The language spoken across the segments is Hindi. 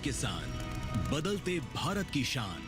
किसान, बदलते भारत की शान।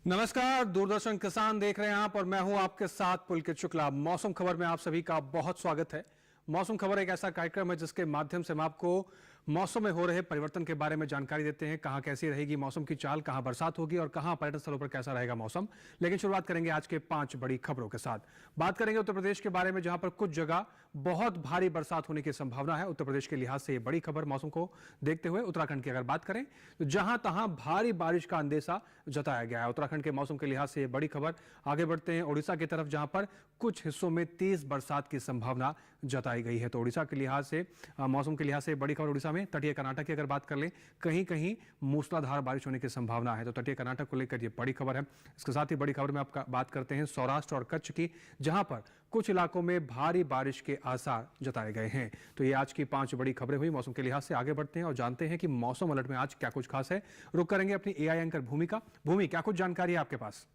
नमस्कार, दूरदर्शन किसान देख रहे हैं आप और मैं हूं आपके साथ पुलकित शुक्ला। मौसम खबर में आप सभी का बहुत स्वागत है। मौसम खबर एक ऐसा कार्यक्रम है जिसके माध्यम से हम आपको मौसम में हो रहे परिवर्तन के बारे में जानकारी देते हैं। कहां कैसी रहेगी मौसम की चाल, कहां बरसात होगी और कहां पर्यटन स्थलों पर कैसा रहेगा मौसम। लेकिन शुरुआत करेंगे आज के 5 बड़ी खबरों के साथ। बात करेंगे उत्तर प्रदेश के बारे में, जहां पर कुछ जगह बहुत भारी बरसात होने की संभावना है। उत्तर प्रदेश के लिहाज से यह बड़ी खबर मौसम को देखते हुए। उत्तराखंड की अगर बात करें तो जहां तहां भारी बारिश का अंदेशा जताया गया है। उत्तराखंड के मौसम के लिहाज से यह बड़ी खबर। आगे बढ़ते हैं उड़ीसा की तरफ, जहां पर कुछ हिस्सों में तेज बरसात की संभावना जताई गई है। तो उड़ीसा के लिहाज से मौसम के लिहाज से बड़ी खबर उड़ीसा में। तटीय कर्नाटक की अगर बात कर लें, कहीं कहीं मूसलाधार बारिश होने की संभावना है। तो तटीय कर्नाटक को लेकर यह बड़ी खबर है। इसके साथ ही बड़ी खबर में आपका बात करते हैं सौराष्ट्र और कच्छ की, जहां पर कुछ इलाकों में भारी बारिश के आसार जताए गए हैं। तो ये आज की 5 बड़ी खबरें हुई मौसम के लिहाज से। आगे बढ़ते हैं और जानते हैं कि मौसम अलर्ट में आज क्या कुछ खास है। रुक करेंगे अपनी एआई एंकर भूमि का। भूमि, क्या कुछ जानकारी है आपके पास?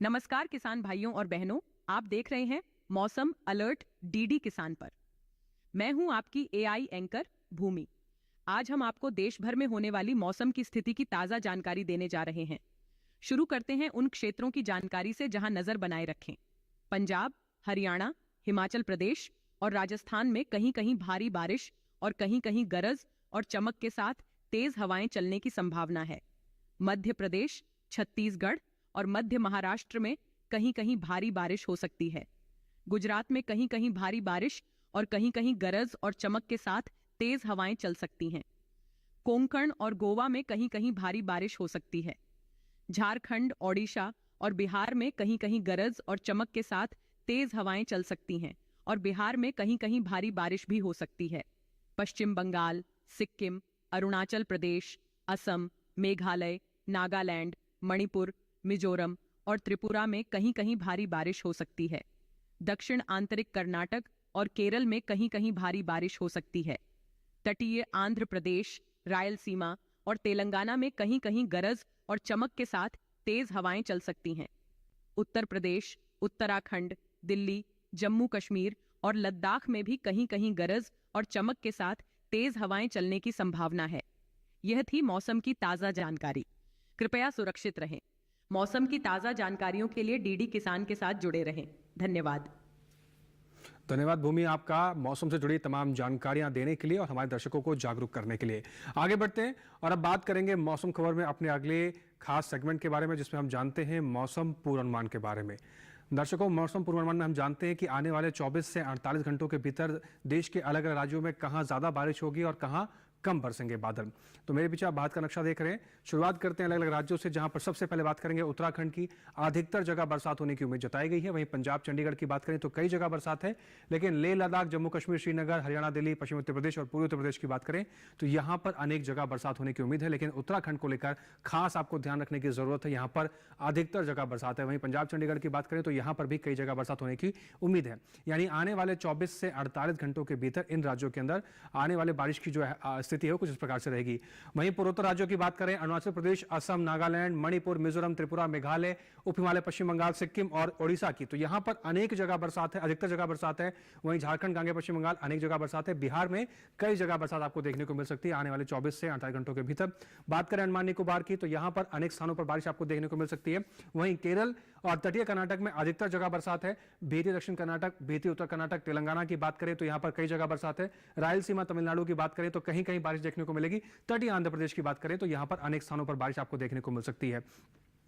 नमस्कार किसान भाइयों और बहनों, आप देख रहे हैं मौसम अलर्ट डीडी किसान पर। मैं हूं आपकी एआई एंकर भूमि। आज हम आपको देश भर में होने वाली मौसम की स्थिति की ताजा जानकारी देने जा रहे हैं। शुरू करते हैं उन क्षेत्रों की जानकारी से जहां नजर बनाए रखें। पंजाब, हरियाणा, हिमाचल प्रदेश और राजस्थान में कहीं कहीं भारी बारिश और कहीं कहीं गरज और चमक के साथ तेज हवाएं चलने की संभावना है। मध्य प्रदेश, छत्तीसगढ़ और मध्य महाराष्ट्र में कहीं कहीं भारी बारिश हो सकती है। गुजरात में कहीं कहीं भारी बारिश और कहीं कहीं गरज और चमक के साथ तेज हवाएं चल सकती हैं। कोंकण और गोवा में कहीं कहीं भारी बारिश हो सकती है। झारखंड, ओडिशा और बिहार में कहीं कहीं गरज और चमक के साथ तेज हवाएं चल सकती हैं और बिहार में कहीं कहीं भारी बारिश भी हो सकती है। पश्चिम बंगाल, सिक्किम, अरुणाचल प्रदेश, असम, मेघालय, नागालैंड, मणिपुर, मिजोरम और त्रिपुरा में कहीं कहीं भारी बारिश हो सकती है। दक्षिण आंतरिक कर्नाटक और केरल में कहीं कहीं भारी बारिश हो सकती है। तटीय आंध्र प्रदेश, रायलसीमा और तेलंगाना में कहीं कहीं गरज और चमक के साथ तेज हवाएं चल सकती हैं। उत्तर प्रदेश, उत्तराखंड, दिल्ली, जम्मू कश्मीर और लद्दाख में भी कहीं कहीं गरज और चमक के साथ तेज हवाएं चलने की संभावना है। यह थी मौसम की ताजा जानकारी। कृपया सुरक्षित रहें। मौसम की ताजा जानकारियों के लिए डीडी किसान के साथ जुड़े रहें। धन्यवाद। धन्यवाद भूमि, आपका मौसम से जुड़ी तमाम जानकारियां देने के लिए और हमारे दर्शकों को जागरूक करने के लिए। आगे बढ़ते हैं और अब बात करेंगे मौसम खबर में अपने अगले खास सेगमेंट के बारे में, जिसमें हम जानते हैं मौसम पूर्वानुमान के बारे में। दर्शकों, मौसम पूर्वानुमान में हम जानते हैं कि आने वाले 24 से 48 घंटों के भीतर देश के अलग अलग राज्यों में कहां ज्यादा बारिश होगी और कहां कम बरसेंगे बादल। तो मेरे पीछे आप भारत का नक्शा देख रहे हैं। शुरुआत करते हैं अलग अलग राज्यों से, जहां पर सबसे पहले बात करेंगे उत्तराखंड की। अधिकतर जगह बरसात होने की उम्मीद जताई गई है। वहीं पंजाब, चंडीगढ़ की बात करें तो कई जगह बरसात है, लेकिन लेह लद्दाख, जम्मू कश्मीर, श्रीनगर, हरियाणा, दिल्ली, पश्चिमी उत्तर प्रदेश और पूर्वी उत्तर प्रदेश की बात करें तो यहां पर अनेक जगह बरसात होने की उम्मीद है। लेकिन उत्तराखंड को लेकर खास आपको ध्यान रखने की जरूरत है। यहां पर अधिकतर जगह बरसात है। वहीं पंजाब, चंडीगढ़ की बात करें तो यहां पर भी कई जगह बरसात होने की उम्मीद है। यानी आने वाले 24 से 48 घंटों के भीतर इन राज्यों के अंदर आने वाले बारिश की जो स्थिति है वो कुछ इस प्रकार से रहेगी। वहीं पूर्वोत्तर राज्यों की बात करें, अरुणाचल प्रदेश, असम, नागालैंड, मणिपुर, मिजोरम, त्रिपुरा, मेघालय, उप हिमालय, पश्चिम बंगाल, सिक्किम और ओडिशा की, तो यहां पर अनेक जगह बरसात है, अधिकतर जगह बरसात है। वहीं झारखंड, गांगे, पश्चिम बंगाल अनेक जगह बरसात है। बिहार में कई जगह बरसात आपको देखने को मिल सकती है आने वाले 24 से 48 घंटों के भीतर। बात करें अंडमान निकोबार की, तो यहां पर अनेक स्थानों पर बारिश आपको देखने को मिल सकती है। वहीं केरल और तटीय कर्नाटक में अधिकतर जगह बरसात है। भेदी दक्षिण कर्नाटक, भेदी उत्तर कर्नाटक, तेलंगाना की बात करें तो यहां पर कई जगह बरसात है। रायलसीमा, तमिलनाडु की बात करें तो कहीं कहीं बारिश देखने को मिलेगी। तटीय आंध्र प्रदेश की बात करें तो यहां पर अनेक स्थानों पर बारिश आपको देखने को मिल सकती है।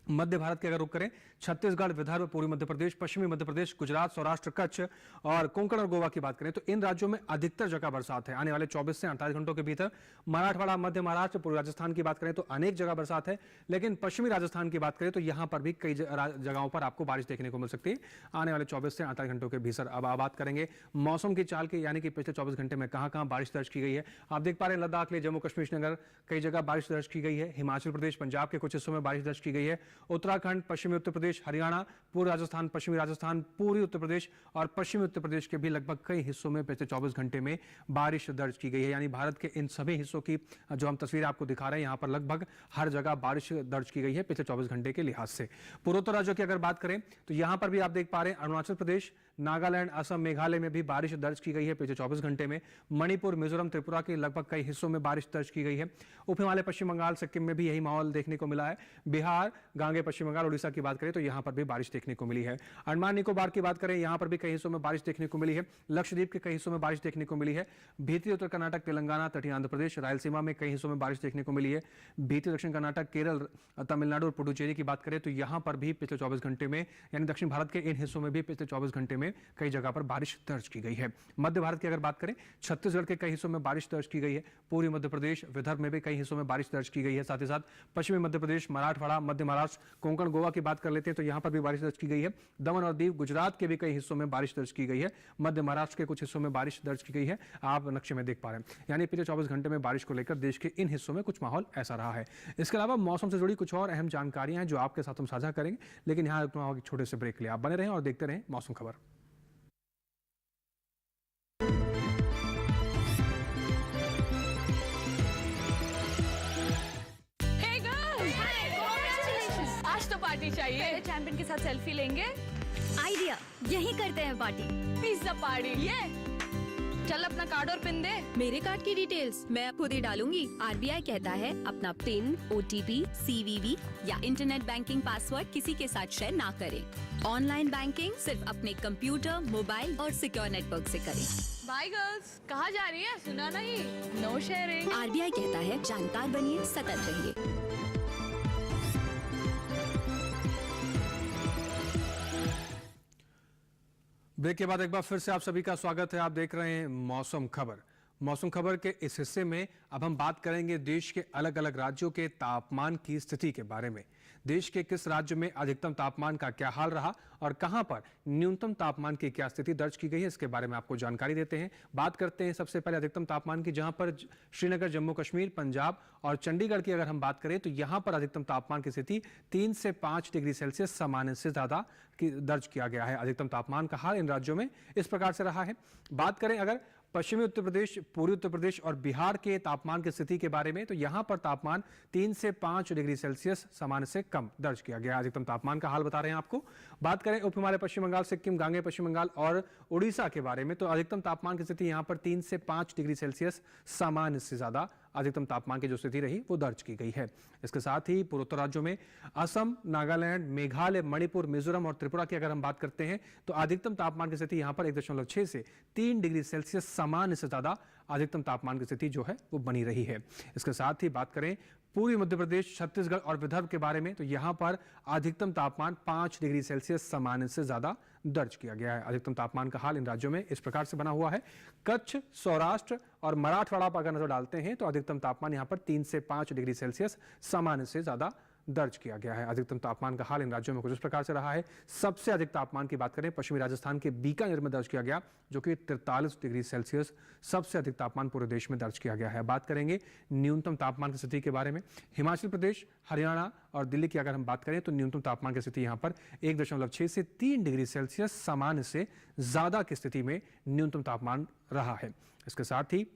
मध्य भारत की अगर रुख करें, छत्तीसगढ़, विदर्भ, पूर्वी मध्य प्रदेश, पश्चिमी मध्य प्रदेश, गुजरात, सौराष्ट्र, कच्छ और कोंकण और गोवा की बात करें तो इन राज्यों में अधिकतर जगह बरसात है आने वाले 24 से 48 घंटों के भीतर। मराठवाड़ा, मध्य महाराष्ट्र, पूर्वी राजस्थान की बात करें तो अनेक जगह बरसात है। लेकिन पश्चिमी राजस्थान की बात करें तो यहां पर भी कई जगहों पर आपको बारिश देखने को मिल सकती है आने वाले 24 से 48 घंटों के भीतर। अब बात करेंगे मौसम की चाल की, यानी कि पिछले 24 घंटे में कहां कहां बारिश दर्ज की गई है। आप देख पा रहे हैं लद्दाख, जम्मू कश्मीर, श्रीनगर कई जगह बारिश दर्ज की गई है। हिमाचल प्रदेश, पंजाब के कुछ हिस्सों में बारिश दर्ज की गई है। उत्तराखंड, पश्चिमी उत्तर प्रदेश, हरियाणा, पूर्व राजस्थान, पश्चिमी राजस्थान, पूर्वी उत्तर प्रदेश और पश्चिमी उत्तर प्रदेश के भी लगभग कई हिस्सों में पिछले 24 घंटे में बारिश दर्ज की गई है। यानी भारत के इन सभी हिस्सों की जो हम तस्वीर आपको दिखा रहे हैं, यहाँ पर लगभग हर जगह बारिश दर्ज की गई है पिछले 24 घंटे के लिहाज से। पूर्वोत्तर राज्यों की अगर बात करें तो यहाँ पर भी आप देख पा रहे हैं अरुणाचल प्रदेश, नागालैंड, असम, मेघालय में भी बारिश दर्ज की गई है पिछले 24 घंटे में। मणिपुर, मिजोरम, त्रिपुरा के लगभग कई हिस्सों में बारिश दर्ज की गई है। उप हिमालय, पश्चिम बंगाल, सिक्किम में भी यही माहौल देखने को मिला है। बिहार, गांगे, पश्चिम बंगाल, उड़ीसा की बात करें तो यहाँ पर भी बारिश देखने को मिली है। अंडमान निकोबार की बात करें, यहाँ पर भी कई हिस्सों में बारिश देखने को मिली है। लक्षद्वीप के कई हिस्सों में बारिश देखने को मिली है। भीतरी उत्तर कर्नाटक, तेलंगाना, तटीय आंध्र प्रदेश, रायलसीमा में कई हिस्सों में बारिश देखने को मिली है। भीतरी दक्षिण कर्नाटक, केरल, तमिलनाडु और पुडुचेरी की बात करें तो यहाँ पर भी पिछले 24 घंटे में, यानी दक्षिण भारत के इन हिस्सों में भी पिछले 24 घंटे में कई जगह पर बारिश दर्ज की गई है। मध्य भारत की अगर बात करें, छत्तीसगढ़ के कई हिस्सों में बारिश दर्ज की गई है। पूर्वी मध्य प्रदेश, विदर्भ में भी कई हिस्सों में बारिश दर्ज की गई है। साथ ही साथ पश्चिमी मध्य प्रदेश, मराठवाड़ा, मध्य महाराष्ट्र, कोंकण, गोवा की बात कर लेते हैं तो यहाँ पर भी बारिश दर्ज की गई है। दमन और दीव, गुजरात के भी कई हिस्सों में बारिश दर्ज की गई है। मध्य महाराष्ट्र के कुछ हिस्सों में बारिश दर्ज की गई है, आप नक्शे में देख पा रहे हैं। यानी पिछले 24 घंटे में बारिश को लेकर देश के इन हिस्सों में कुछ माहौल ऐसा रहा है। इसके अलावा मौसम से जुड़ी कुछ और अहम जानकारियां हैं जो आपके साथ हम साझा करेंगे, लेकिन यहाँ रुकना होगा छोटे से ब्रेक के लिए। आप बने रहें और देखते रहें मौसम खबर। आज तो पार्टी चाहिए। चैंपियन के साथ सेल्फी लेंगे। आइडिया, यही करते हैं पार्टी। Pizza party. ये चल अपना कार्ड और पिन दे। मेरे कार्ड की डिटेल्स मैं खुद ही डालूंगी। आरबीआई कहता है अपना पिन, ओटीपी, सीवीवी या इंटरनेट बैंकिंग पासवर्ड किसी के साथ शेयर ना करें। ऑनलाइन बैंकिंग सिर्फ अपने कंप्यूटर, मोबाइल और सिक्योर नेटवर्क से करें। बाय गर्ल्स, कहाँ जा रही है? सुना नहीं? No sharing. आरबीआई कहता है जानकार बनिए, सतर्क रहिए। ब्रेक के बाद एक बार फिर से आप सभी का स्वागत है। आप देख रहे हैं मौसम खबर। मौसम खबर के इस हिस्से में अब हम बात करेंगे देश के अलग अलग राज्यों के तापमान की स्थिति के बारे में। देश के किस राज्य में अधिकतम तापमान का क्या हाल रहा और कहां पर न्यूनतम तापमान की क्या स्थिति दर्ज की गई है, इसके बारे में आपको जानकारी देते हैं। बात करते हैं सबसे पहले अधिकतम तापमान की, जहां पर श्रीनगर, जम्मू कश्मीर, पंजाब और चंडीगढ़ की अगर हम बात करें तो यहां पर अधिकतम तापमान की स्थिति 3 से 5 डिग्री सेल्सियस सामान्य से ज्यादा दर्ज किया गया है। अधिकतम तापमान का हाल इन राज्यों में इस प्रकार से रहा है। बात करें अगर पश्चिमी उत्तर प्रदेश, पूर्वी उत्तर प्रदेश और बिहार के तापमान की स्थिति के बारे में, तो यहां पर तापमान 3 से 5 डिग्री सेल्सियस सामान्य से कम दर्ज किया गया। अधिकतम तापमान का हाल बता रहे हैं आपको। बात करें उप हिमालय, पश्चिम बंगाल, सिक्किम, गांगे पश्चिम बंगाल और उड़ीसा के बारे में, तो अधिकतम तापमान की स्थिति यहां पर 3 से 5 डिग्री सेल्सियस सामान्य से ज्यादा अधिकतम तापमान की जो स्थिति रही वो दर्ज की गई है। इसके साथ ही पूर्वोत्तर राज्यों में असम, नागालैंड, मेघालय, मणिपुर, मिजोरम और त्रिपुरा की अगर हम बात करते हैं तो अधिकतम तापमान की स्थिति यहां पर 1.6 से 3 डिग्री सेल्सियस सामान्य से ज्यादा अधिकतम तापमान की स्थिति जो है वो बनी रही है। इसके साथ ही बात करें पूर्वी मध्य प्रदेश, छत्तीसगढ़ और विदर्भ के बारे में, तो यहां पर अधिकतम तापमान 5 डिग्री सेल्सियस सामान्य से ज्यादा दर्ज किया गया है। अधिकतम तापमान का हाल इन राज्यों में इस प्रकार से बना हुआ है। कच्छ, सौराष्ट्र और मराठवाड़ा पर अगर नजर डालते हैं तो अधिकतम तापमान यहां पर 3 से 5 डिग्री सेल्सियस सामान्य से ज्यादा दर्ज किया गया है। अधिकतम तापमान का हाल इन राज्यों में कुछ इस प्रकार से रहा है। सबसे अधिक तापमान की बात करें पश्चिमी राजस्थान के बीकानेर में दर्ज किया गया, जो कि 43 डिग्री सेल्सियस सबसे अधिक तापमान पूरे देश में दर्ज किया गया है। बात करेंगे न्यूनतम तापमान की स्थिति के बारे में। हिमाचल प्रदेश, हरियाणा और दिल्ली की अगर हम बात करें तो न्यूनतम तापमान की स्थिति यहां पर 1.6 से 3 डिग्री सेल्सियस सामान्य से ज्यादा की स्थिति में न्यूनतम तापमान रहा है। इसके साथ ही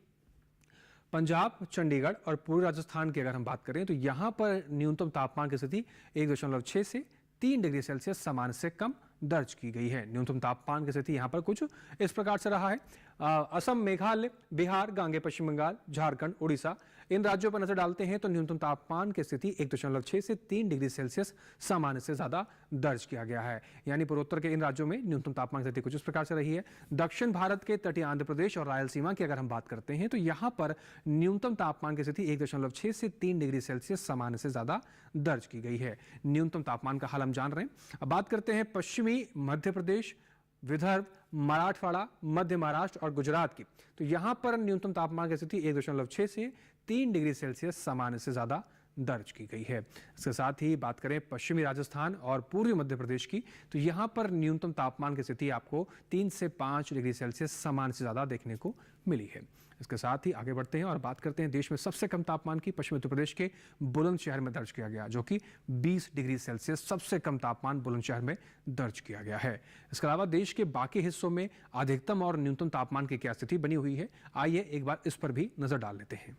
पंजाब, चंडीगढ़ और पूर्वी राजस्थान की अगर हम बात करें तो यहां पर न्यूनतम तापमान की स्थिति 1.6 से 3 डिग्री सेल्सियस सामान्य से कम दर्ज की गई है। न्यूनतम तापमान की स्थिति यहां पर कुछ इस प्रकार से रहा है। असम, मेघालय, बिहार, गांगे पश्चिम बंगाल, झारखंड, उड़ीसा, इन राज्यों पर नजर डालते हैं तो न्यूनतम तापमान की स्थिति 1.6 से 3 डिग्री सेल्सियस सामान्य से ज्यादा दर्ज किया गया है। यानी पूर्वोत्तर के इन राज्यों में न्यूनतम तापमान की स्थिति कुछ इस प्रकार से रही है। दक्षिण भारत के तटीय आंध्र प्रदेश और रायलसीमा की अगर हम बात करते हैं तो यहां पर न्यूनतम तापमान की स्थिति 1.6 से 3 डिग्री सेल्सियस सामान्य से ज्यादा दर्ज की गई है। न्यूनतम तापमान का हाल हम जान रहे हैं। अब बात करते हैं पश्चिमी मध्य प्रदेश, विदर्भ, मराठवाड़ा, मध्य महाराष्ट्र और गुजरात की, तो यहां पर न्यूनतम तापमान की स्थिति 1.6 से 3 डिग्री सेल्सियस सामान्य से ज्यादा दर्ज की गई है। इसके साथ ही बात करें पश्चिमी राजस्थान और पूर्वी मध्य प्रदेश की, तो यहां पर न्यूनतम तापमान की स्थिति आपको 3 से 5 डिग्री सेल्सियस सामान्य से ज्यादा देखने को मिली है। इसके साथ ही आगे बढ़ते हैं और बात करते हैं देश में सबसे कम तापमान की। पश्चिमी उत्तर प्रदेश के बुलंदशहर में दर्ज किया गया, जो कि 20 डिग्री सेल्सियस सबसे कम तापमान बुलंदशहर में दर्ज किया गया है। इसके अलावा देश के बाकी हिस्सों में अधिकतम और न्यूनतम तापमान की क्या स्थिति बनी हुई है, आइए एक बार इस पर भी नजर डाल लेते हैं।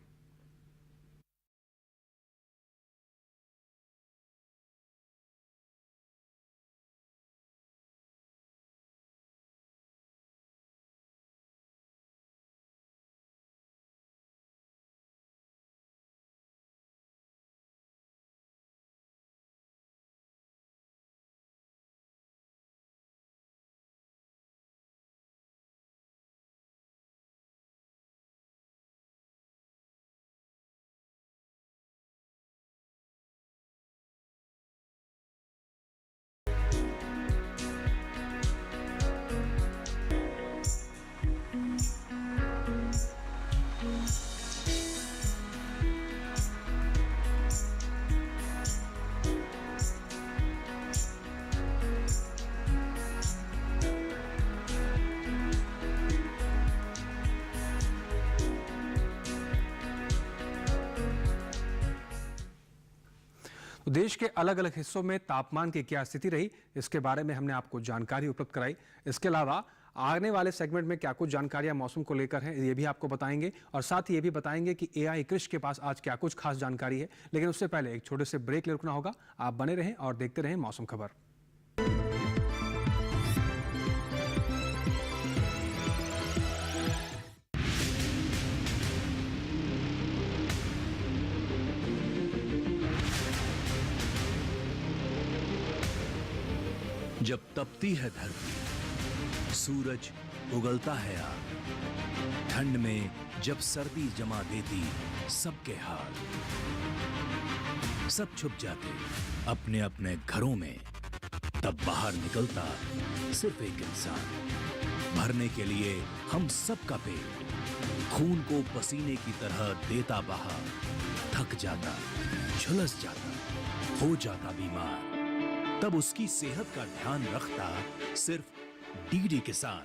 तो देश के अलग अलग हिस्सों में तापमान की क्या स्थिति रही, इसके बारे में हमने आपको जानकारी उपलब्ध कराई। इसके अलावा आने वाले सेगमेंट में क्या कुछ जानकारियां मौसम को लेकर हैं, ये भी आपको बताएंगे और साथ ही ये भी बताएंगे कि एआई कृषि के पास आज क्या कुछ खास जानकारी है। लेकिन उससे पहले एक छोटे से ब्रेक ले रुकना होगा। आप बने रहें और देखते रहें मौसम खबर। जब तपती है धरती, सूरज उगलता है आग, ठंड में जब सर्दी जमा देती सबके हाल, सब छुप जाते अपने अपने घरों में, तब बाहर निकलता सिर्फ एक इंसान, भरने के लिए हम सबका पेट, खून को पसीने की तरह देता बहा, थक जाता, झुलस जाता, हो जाता बीमार, तब उसकी सेहत का ध्यान रखता सिर्फ डीडी किसान।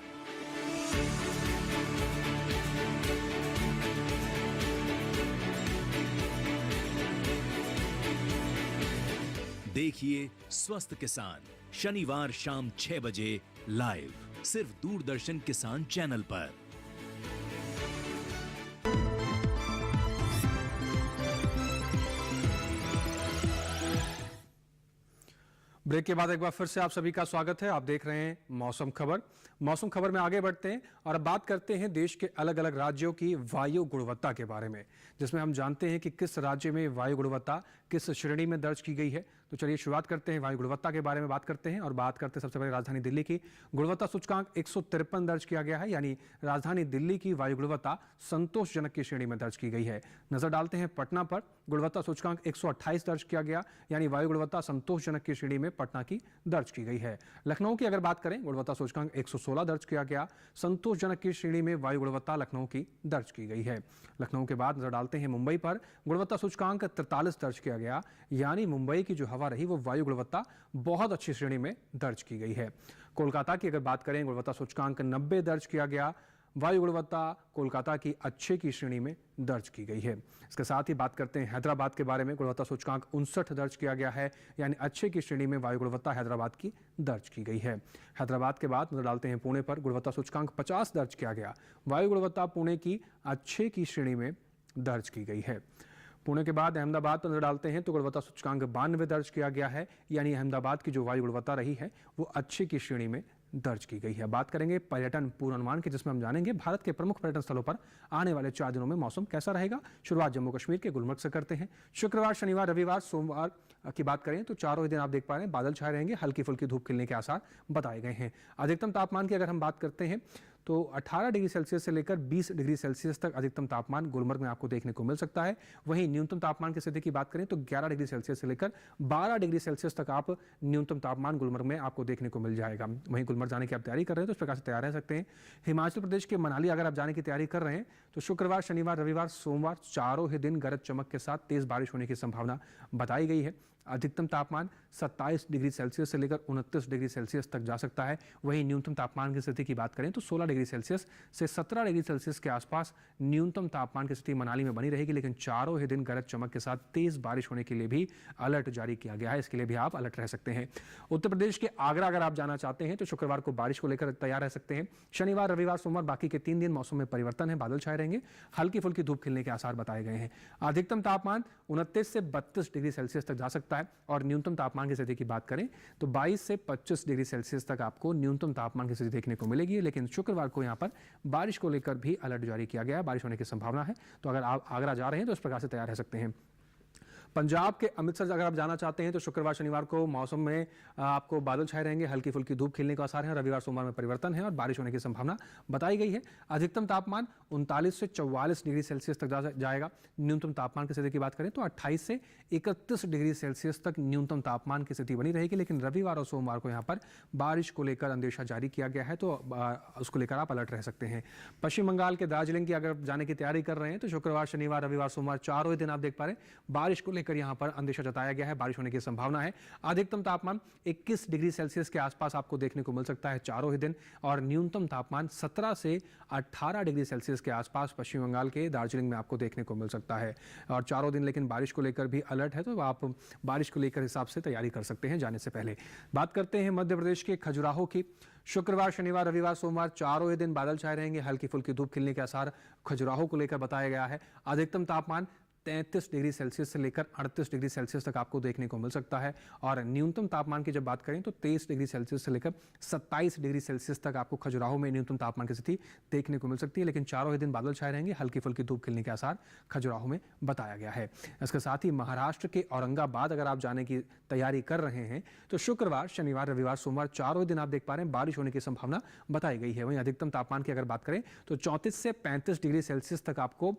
देखिए स्वस्थ किसान शनिवार शाम 6 बजे लाइव, सिर्फ दूरदर्शन किसान चैनल पर। ब्रेक के बाद एक बार फिर से आप सभी का स्वागत है। आप देख रहे हैं मौसम खबर। मौसम खबर में आगे बढ़ते हैं और अब बात करते हैं देश के अलग अलग राज्यों की वायु गुणवत्ता के बारे में, जिसमें हम जानते हैं कि किस राज्य में वायु गुणवत्ता किस श्रेणी में दर्ज की गई है। तो चलिए शुरुआत करते हैं, वायु गुणवत्ता के बारे में बात करते हैं और बात करते हैं सबसे पहले राजधानी दिल्ली की। गुणवत्ता सूचकांक 153 दर्ज किया गया है, यानी राजधानी दिल्ली की वायु गुणवत्ता संतोषजनक की श्रेणी में दर्ज की गई है। नजर डालते हैं पटना पर। गुणवत्ता सूचकांक 128 दर्ज किया गया, यानी वायु गुणवत्ता संतोषजनक की श्रेणी में पटना की दर्ज की गई है। लखनऊ की अगर बात करें, गुणवत्ता सूचकांक 116 दर्ज किया गया, संतोषजनक की श्रेणी में वायु गुणवत्ता लखनऊ की दर्ज की गई है। लखनऊ के बाद नजर डालते हैं मुंबई पर। गुणवत्ता सूचकांक 43 दर्ज किया गया, यानी मुंबई की जो हवा रही वो वायु गुणवत्ता बहुत अच्छी श्रेणी में दर्ज की गई है। कोलकाता की अगर बात करें, गुणवत्ता सूचकांक 90 दर्ज किया गया, वायु गुणवत्ता कोलकाता की अच्छे की श्रेणी में दर्ज की गई है। इसके साथ ही बात करते हैं हैदराबाद के बारे में। गुणवत्ता सूचकांक 59 दर्ज किया गया है, यानी अच्छे की श्रेणी में वायु गुणवत्ता हैदराबाद की दर्ज की गई है। हैदराबाद के बाद नजर डालते हैं पुणे पर। गुणवत्ता सूचकांक 50 दर्ज किया गया, वायु गुणवत्ता पुणे की अच्छे की श्रेणी में दर्ज की गई है। पुणे के बाद अहमदाबाद पर नजर डालते हैं तो गुणवत्ता सूचकांक 92 दर्ज किया गया है, यानी अहमदाबाद की जो वायु गुणवत्ता रही है वो अच्छे की श्रेणी में दर्ज की गई है। बात करेंगे पर्यटन पूर्वानुमान की, जिसमें हम जानेंगे भारत के प्रमुख पर्यटन स्थलों पर आने वाले 4 दिनों में मौसम कैसा रहेगा। शुरुआत जम्मू कश्मीर के गुलमर्ग से करते हैं। शुक्रवार, शनिवार, रविवार, सोमवार की बात करें तो चारों ही दिन आप देख पा रहे हैं बादल छाए रहेंगे, हल्की फुल्की धूप खिलने के आसार बताए गए हैं। अधिकतम तापमान की अगर हम बात करते हैं तो 18 डिग्री सेल्सियस से लेकर 20 डिग्री सेल्सियस तक अधिकतम तापमान गुलमर्ग में आपको देखने को मिल सकता है। वहीं न्यूनतम तापमान की स्थिति की बात करें तो 11 डिग्री सेल्सियस से लेकर 12 डिग्री सेल्सियस तक आप न्यूनतम तापमान गुलमर्ग में आपको देखने को मिल जाएगा। वहीं गुलमर्ग जाने की आप तैयारी कर रहे हैं तो इस प्रकार से तैयार रह सकते हैं। हिमाचल प्रदेश के मनाली अगर आप जाने की तैयारी कर रहे हैं तो शुक्रवार, शनिवार, रविवार, सोमवार चारों ही दिन गरज चमक के साथ तेज बारिश होने की संभावना बताई गई है। अधिकतम तापमान 27 डिग्री सेल्सियस से लेकर 29 डिग्री सेल्सियस तक जा सकता है। वहीं न्यूनतम तापमान की स्थिति की बात करें तो 16 डिग्री सेल्सियस से 17 डिग्री सेल्सियस के आसपास न्यूनतम तापमान की स्थिति मनाली में बनी रहेगी, लेकिन चारों ही दिन गरज चमक के साथ तेज बारिश होने के लिए भी अलर्ट जारी किया गया है। इसके लिए भी आप अलर्ट रह सकते हैं। उत्तर प्रदेश के आगरा अगर आप जाना चाहते हैं तो शुक्रवार को बारिश को लेकर तैयार रह सकते हैं। शनिवार, रविवार, सोमवार बाकी के 3 दिन मौसम में परिवर्तन है, बादल छाए रहेंगे, हल्की फुल्की धूप खिलने के आसार बताए गए हैं। अधिकतम तापमान 29 से 32 डिग्री सेल्सियस तक जा सकता है और न्यूनतम तापमान की स्थिति की बात करें तो 22 से 25 डिग्री सेल्सियस तक आपको न्यूनतम तापमान की स्थिति देखने को मिलेगी। लेकिन शुक्रवार को यहाँ पर बारिश को लेकर भी अलर्ट जारी किया गया है, बारिश होने की संभावना है। तो अगर आप आगरा जा रहे हैं तो इस प्रकार से तैयार रह सकते हैं। पंजाब के अमृतसर अगर आप जाना चाहते हैं तो शुक्रवार, शनिवार को मौसम में आपको बादल छाए रहेंगे, हल्की फुल्की धूप खिलने का आसार है। रविवार, सोमवार में परिवर्तन है और बारिश होने की संभावना बताई गई है। अधिकतम तापमान 39 से 44 डिग्री सेल्सियस तक जाएगा। न्यूनतम तापमान की स्थिति की बात करें तो 28 से 31 डिग्री सेल्सियस तक न्यूनतम तापमान की स्थिति बनी रहेगी। लेकिन रविवार और सोमवार को यहाँ पर बारिश को लेकर अंदेशा जारी किया गया है, तो उसको लेकर आप अलर्ट रह सकते हैं। पश्चिम बंगाल के दार्जिलिंग की अगर जाने की तैयारी कर रहे हैं तो शुक्रवार, शनिवार, रविवार, सोमवार चारों ही दिन आप देख पा रहे हैं बारिश को लेकर यहाँ पर अंदेशा जताया गया है, बारिश होने की संभावना है। अधिकतम तापमान 21 डिग्री सेल्सियस के आसपास आपको देखने को मिल सकता है चारों ही दिन और न्यूनतम तापमान 17 से 18 डिग्री सेल्सियस के आसपास पश्चिम बंगाल के दार्जिलिंग में आपको देखने को मिल सकता है। और चारों दिन लेकिन बारिश को लेकर भी अलर्ट है, तो आप बारिश को लेकर हिसाब से तैयारी कर सकते हैं जाने से पहले। बात करते हैं मध्य प्रदेश के खजुराहो की। शुक्रवार, शनिवार, रविवार, सोमवार चारों ही दिन बादल छाए रहेंगे, हल्की फुल्की धूप खिलने के आसार खजुराहो को लेकर बताया गया है। अधिकतम तापमान 33 डिग्री सेल्सियस से लेकर 38 डिग्री सेल्सियस तक आपको देखने को मिल सकता है और न्यूनतम तापमान की जब बात करें तो 23 डिग्री सेल्सियस से लेकर 27 डिग्री सेल्सियस तक आपको खजुराहो में न्यूनतम तापमान की स्थिति देखने को मिल सकती है। लेकिन चारों ही दिन बादल छाए रहेंगे, हल्की फुल्की धूप खिलने के आसार खजुराहो में बताया गया है। इसके साथ ही महाराष्ट्र के औरंगाबाद अगर आप जाने की तैयारी कर रहे हैं तो शुक्रवार, शनिवार, रविवार, सोमवार चारों ही दिन आप देख पा रहे हैं बारिश होने की संभावना बताई गई है। वहीं अधिकतम तापमान की अगर बात करें तो 34 से 35 डिग्री सेल्सियस तक आपको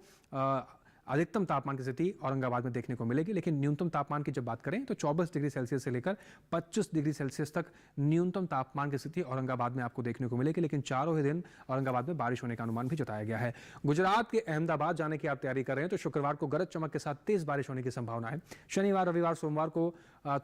अधिकतम तापमान की स्थिति औरंगाबाद में देखने को मिलेगी। लेकिन न्यूनतम तापमान की जब बात करें तो 24 डिग्री सेल्सियस से लेकर 25 डिग्री सेल्सियस तक न्यूनतम तापमान की स्थिति औरंगाबाद में आपको देखने को मिलेगी। लेकिन चारों ही दिन औरंगाबाद में बारिश होने का अनुमान भी जताया गया है। गुजरात के अहमदाबाद जाने की आप तैयारी कर रहे हैं तो शुक्रवार को गरज चमक के साथ तेज बारिश होने की संभावना है। शनिवार, रविवार, सोमवार को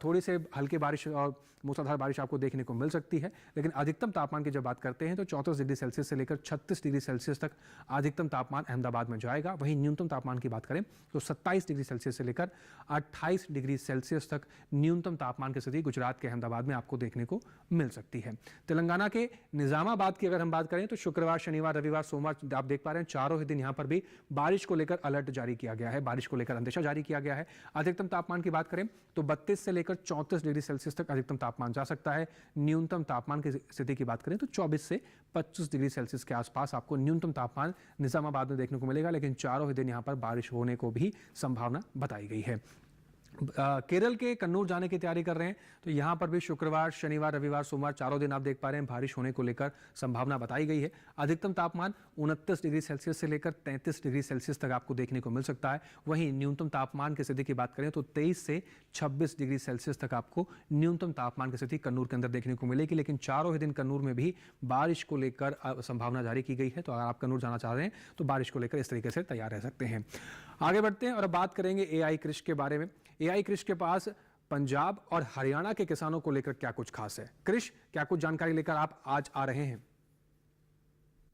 थोड़ी से हल्की बारिश और मूसलाधार बारिश आपको देखने को मिल सकती है। लेकिन अधिकतम तापमान की जब बात करते हैं तो 34 डिग्री सेल्सियस से लेकर 36 डिग्री सेल्सियस तक अधिकतम तापमान अहमदाबाद में जाएगा। वहीं न्यूनतम तापमान की बात करें तो 27 डिग्री सेल्सियस से लेकर 28 डिग्री सेल्सियस तक न्यूनतम तापमान की स्थिति गुजरात के अहमदाबाद में आपको देखने को मिल सकती है। तेलंगाना के निजामाबाद की अगर हम बात करें तो शुक्रवार, शनिवार, रविवार, सोमवार आप देख पा रहे हैं चारों ही दिन यहाँ पर भी बारिश को लेकर अलर्ट जारी किया गया है, बारिश को लेकर अंदेशा जारी किया गया है। अधिकतम तापमान की बात करें तो 32 से लेकर 34 डिग्री सेल्सियस तक अधिकतम तापमान जा सकता है। न्यूनतम तापमान की स्थिति की बात करें तो 24 से 25 डिग्री सेल्सियस के आसपास आपको न्यूनतम तापमान निजामाबाद में देखने को मिलेगा। लेकिन चारों ही दिन यहाँ पर बारिश होने को भी संभावना बताई गई है। केरल के कन्नूर जाने की तैयारी कर रहे हैं तो यहाँ पर भी शुक्रवार, शनिवार, रविवार, सोमवार चारों दिन आप देख पा रहे हैं बारिश होने को लेकर संभावना बताई गई है। अधिकतम तापमान 29 डिग्री सेल्सियस से लेकर 33 डिग्री सेल्सियस तक आपको देखने को मिल सकता है। वहीं न्यूनतम तापमान की स्थिति की बात करें तो 23 से 26 डिग्री सेल्सियस तक आपको न्यूनतम तापमान की स्थिति कन्नूर के अंदर देखने को मिलेगी। लेकिन चारों ही दिन कन्नूर में भी बारिश को लेकर संभावना जारी की गई है, तो अगर आप कन्नूर जाना चाह रहे हैं तो बारिश को लेकर इस तरीके से तैयार रह सकते हैं। आगे बढ़ते हैं और अब बात करेंगे एआई कृषि के बारे में। एआई कृषि के पास पंजाब और हरियाणा के किसानों को लेकर क्या कुछ खास है? कृषि, क्या कुछ जानकारी लेकर आप आज आ रहे हैं?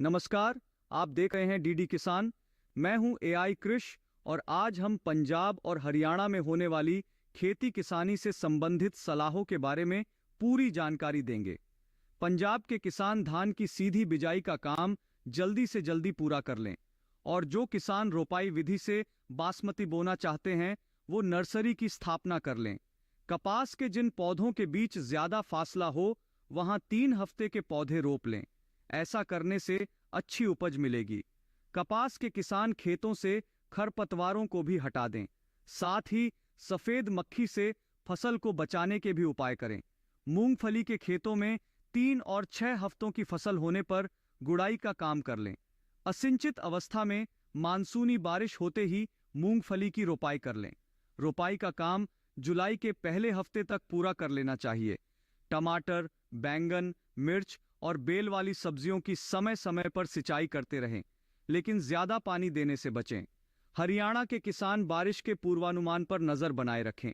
नमस्कार, आप देख रहे हैं डीडी किसान। मैं हूं एआई कृषि और आज हम पंजाब और हरियाणा में होने वाली खेती किसानी से संबंधित सलाहों के बारे में पूरी जानकारी देंगे। पंजाब के किसान धान की सीधी बिजाई का काम जल्दी से जल्दी पूरा कर लें और जो किसान रोपाई विधि से बासमती बोना चाहते हैं वो नर्सरी की स्थापना कर लें। कपास के जिन पौधों के बीच ज्यादा फासला हो वहां 3 हफ्ते के पौधे रोप लें। ऐसा करने से अच्छी उपज मिलेगी। कपास के किसान खेतों से खरपतवारों को भी हटा दें। साथ ही सफेद मक्खी से फसल को बचाने के भी उपाय करें। मूंगफली के खेतों में 3 और 6 हफ्तों की फसल होने पर गुड़ाई का काम कर लें। असिंचित अवस्था में मानसूनी बारिश होते ही मूंगफली की रोपाई कर लें। रोपाई का काम जुलाई के पहले हफ्ते तक पूरा कर लेना चाहिए। टमाटर, बैंगन, मिर्च और बेल वाली सब्जियों की समय समय पर सिंचाई करते रहें, लेकिन ज्यादा पानी देने से बचें। हरियाणा के किसान बारिश के पूर्वानुमान पर नजर बनाए रखें।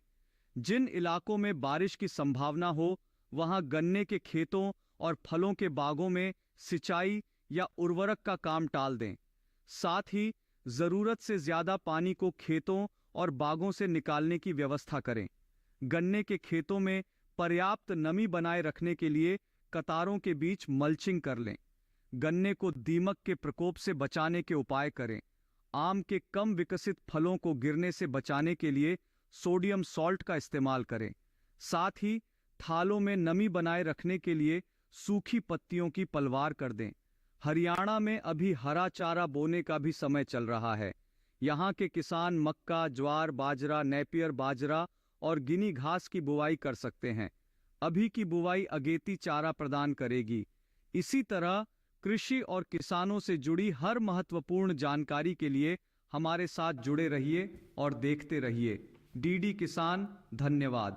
जिन इलाकों में बारिश की संभावना हो वहां गन्ने के खेतों और फलों के बागों में सिंचाई या उर्वरक का काम टाल दें। साथ ही जरूरत से ज्यादा पानी को खेतों और बागों से निकालने की व्यवस्था करें। गन्ने के खेतों में पर्याप्त नमी बनाए रखने के लिए कतारों के बीच मल्चिंग कर लें। गन्ने को दीमक के प्रकोप से बचाने के उपाय करें। आम के कम विकसित फलों को गिरने से बचाने के लिए सोडियम सॉल्ट का इस्तेमाल करें। साथ ही थालों में नमी बनाए रखने के लिए सूखी पत्तियों की पलवार कर दें। हरियाणा में अभी हरा चारा बोने का भी समय चल रहा है। यहाँ के किसान मक्का, ज्वार, बाजरा, नेपियर बाजरा और गिनी घास की बुवाई कर सकते हैं। अभी की बुवाई अगेती चारा प्रदान करेगी। इसी तरह कृषि और किसानों से जुड़ी हर महत्वपूर्ण जानकारी के लिए हमारे साथ जुड़े रहिए और देखते रहिए। डीडी किसान, धन्यवाद।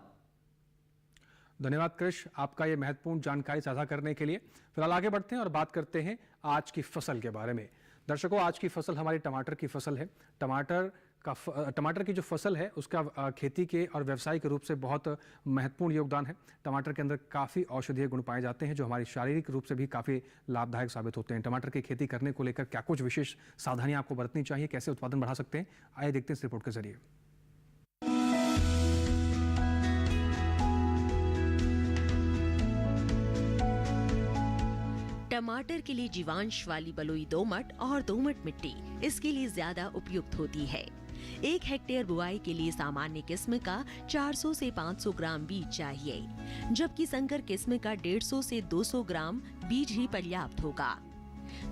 धन्यवाद कृष, आपका ये महत्वपूर्ण जानकारी साझा करने के लिए। फिलहाल आगे बढ़ते हैं और बात करते हैं आज की फसल के बारे में। दर्शकों, आज की फसल हमारी टमाटर की फसल है। टमाटर की जो फसल है उसका खेती के और व्यवसायिक रूप से बहुत महत्वपूर्ण योगदान है। टमाटर के अंदर काफ़ी औषधीय गुण पाए जाते हैं जो हमारी शारीरिक रूप से भी काफ़ी लाभदायक साबित होते हैं। टमाटर की खेती करने को लेकर क्या कुछ विशेष सावधानियां आपको बरतनी चाहिए, कैसे उत्पादन बढ़ा सकते हैं, आइए देखते हैं इस रिपोर्ट के जरिए। टमाटर के लिए जीवांश वाली बलुई दोमट और दोमट मिट्टी इसके लिए ज्यादा उपयुक्त होती है। 1 हेक्टेयर बुआई के लिए सामान्य किस्म का 400 से 500 ग्राम बीज चाहिए, जबकि संकर किस्म का 150 से 200 ग्राम बीज ही पर्याप्त होगा।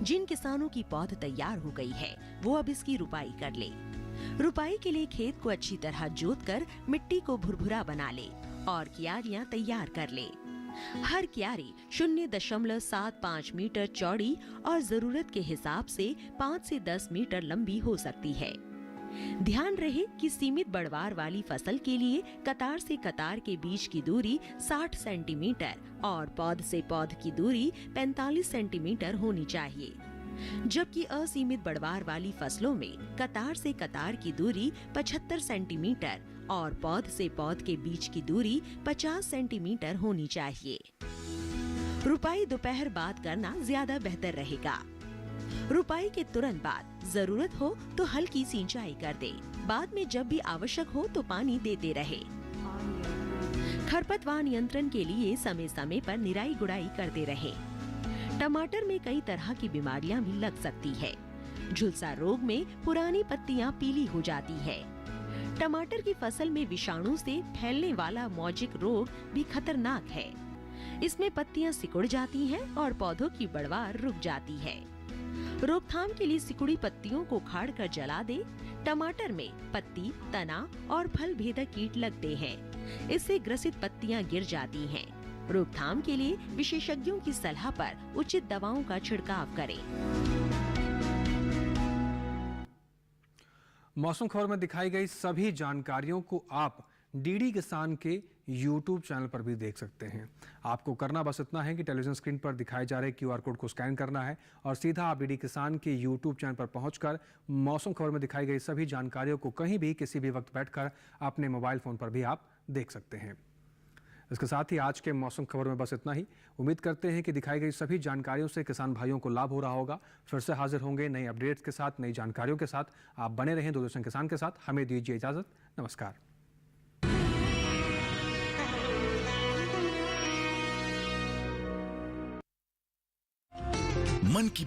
जिन किसानों की पौध तैयार हो गई है वो अब इसकी रुपाई कर ले। रुपाई के लिए खेत को अच्छी तरह जोतकर मिट्टी को भुरभुरा बना ले और क्यारियां तैयार कर ले। हर क्यारी 0.75 मीटर चौड़ी और जरूरत के हिसाब से 5 से 10 मीटर लंबी हो सकती है। ध्यान रहे कि सीमित बढ़वार वाली फसल के लिए कतार से कतार के बीच की दूरी 60 सेंटीमीटर और पौध से पौध की दूरी 45 सेंटीमीटर होनी चाहिए, जबकि असीमित बढ़वार वाली फसलों में कतार से कतार की दूरी 75 सेंटीमीटर और पौध से पौध के बीच की दूरी 50 सेंटीमीटर होनी चाहिए। रुपाई दोपहर बाद करना ज्यादा बेहतर रहेगा। रुपाई के तुरंत बाद जरूरत हो तो हल्की सिंचाई कर दे। बाद में जब भी आवश्यक हो तो पानी देते रहे। खरपतवार नियंत्रण के लिए समय समय पर निराई गुड़ाई करते रहे। टमाटर में कई तरह की बीमारियां भी लग सकती है। झुलसा रोग में पुरानी पत्तियां पीली हो जाती है। टमाटर की फसल में विषाणु से फैलने वाला मौजिक रोग भी खतरनाक है। इसमें पत्तियां सिकुड़ जाती हैं और पौधों की बढ़वार रुक जाती है। रोकथाम के लिए सिकुड़ी पत्तियों को उखाड़ कर जला दे। टमाटर में पत्ती, तना और फल भेदक कीट लगते हैं। इससे ग्रसित पत्तियां गिर जाती हैं। रोकथाम के लिए विशेषज्ञों की सलाह पर उचित दवाओं का छिड़काव करें। मौसम खबर में दिखाई गई सभी जानकारियों को आप डीडी किसान के YouTube चैनल पर भी देख सकते हैं। आपको करना बस इतना है कि टेलीविजन स्क्रीन पर दिखाए जा रहे QR कोड को स्कैन करना है और सीधा आप डीडी किसान के YouTube चैनल पर पहुंचकर मौसम खबर में दिखाई गई सभी जानकारियों को कहीं भी किसी भी वक्त बैठकर अपने मोबाइल फोन पर भी आप देख सकते हैं। इसके साथ ही आज के मौसम खबर में बस इतना ही। उम्मीद करते हैं कि दिखाई गई सभी जानकारियों से किसान भाइयों को लाभ हो रहा होगा। फिर से हाजिर होंगे नए अपडेट्स के साथ, नई जानकारियों के साथ। आप बने रहें दूरदर्शन किसान के साथ। हमें दीजिए इजाजत। नमस्कार। मन की